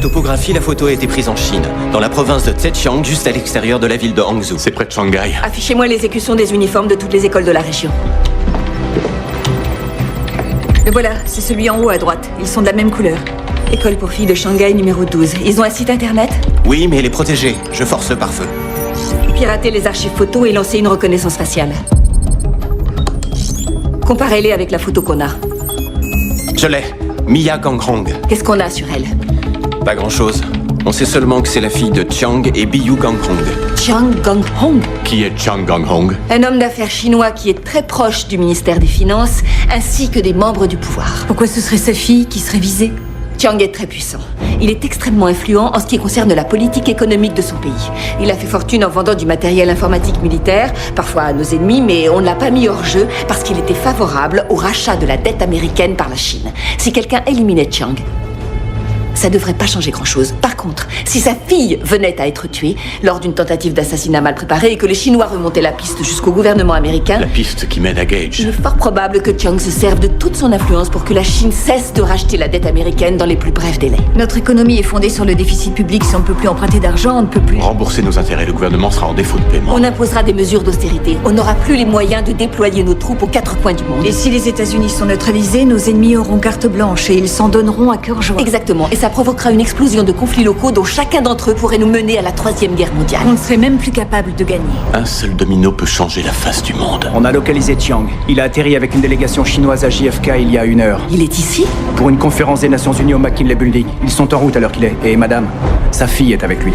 topographie, la photo a été prise en Chine, dans la province de Zhejiang, juste à l'extérieur de la ville de Hangzhou. C'est près de Shanghai. Affichez-moi l'exécution des uniformes de toutes les écoles de la région. Le voilà, c'est celui en haut à droite. Ils sont de la même couleur. École pour filles de Shanghai numéro 12. Ils ont un site internet? Oui, mais elle est protégée. Je force le pare-feu. Piratez les archives photos et lancez une reconnaissance faciale. Comparez-les avec la photo qu'on a. Je l'ai. Mia Gangrong. Qu'est-ce qu'on a sur elle? Pas grand-chose. On sait seulement que c'est la fille de Chiang et Biyu Gangrong. Chiang Gang-hong. Qui est Chang Gang-hong? Un homme d'affaires chinois qui est très proche du ministère des Finances, ainsi que des membres du pouvoir. Pourquoi ce serait sa fille qui serait visée? Chiang est très puissant. Il est extrêmement influent en ce qui concerne la politique économique de son pays. Il a fait fortune en vendant du matériel informatique militaire, parfois à nos ennemis, mais on ne l'a pas mis hors jeu parce qu'il était favorable au rachat de la dette américaine par la Chine. Si quelqu'un éliminait Chiang, ça devrait pas changer grand-chose. Par contre, si sa fille venait à être tuée lors d'une tentative d'assassinat mal préparée et que les Chinois remontaient la piste jusqu'au gouvernement américain, La piste qui mène à Gage. il est fort probable que Chiang se serve de toute son influence pour que la Chine cesse de racheter la dette américaine dans les plus brefs délais. Notre économie est fondée sur le déficit public. Si on ne peut plus emprunter d'argent, on ne peut plus... Rembourser nos intérêts, le gouvernement sera en défaut de paiement. On imposera des mesures d'austérité. On n'aura plus les moyens de déployer nos troupes aux quatre coins du monde. Et si les États-Unis sont neutralisés, nos ennemis auront carte blanche et ils s'en donneront à cœur joie. Exactement. Et ça provoquera une explosion de conflits locaux dont chacun d'entre eux pourrait nous mener à la Troisième Guerre mondiale. On ne serait même plus capable de gagner. Un seul domino peut changer la face du monde. On a localisé Chiang. Il a atterri avec une délégation chinoise à JFK il y a 1 heure. Il est ici? Pour une conférence des Nations Unies au McKinley Building. Ils sont en route à l'heure qu'il est. Et madame, sa fille est avec lui.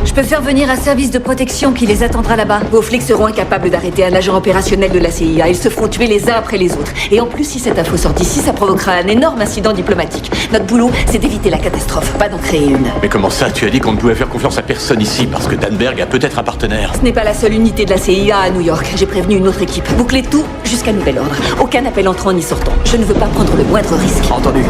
Je peux faire venir un service de protection qui les attendra là-bas. Vos flics seront incapables d'arrêter un agent opérationnel de la CIA. Ils se feront tuer les uns après les autres. Et en plus, si cette info sort d'ici, ça provoquera un énorme incident diplomatique. Notre boulot, c'est d'éviter la catastrophe, pas d'en créer une. Mais comment ça? Tu as dit qu'on ne pouvait faire confiance à personne ici parce que Danberg a peut-être un partenaire. Ce n'est pas la seule unité de la CIA à New York. J'ai prévenu une autre équipe. Bouclez tout jusqu'à nouvel ordre. Aucun appel entrant ni sortant. Je ne veux pas prendre le moindre risque. Entendu.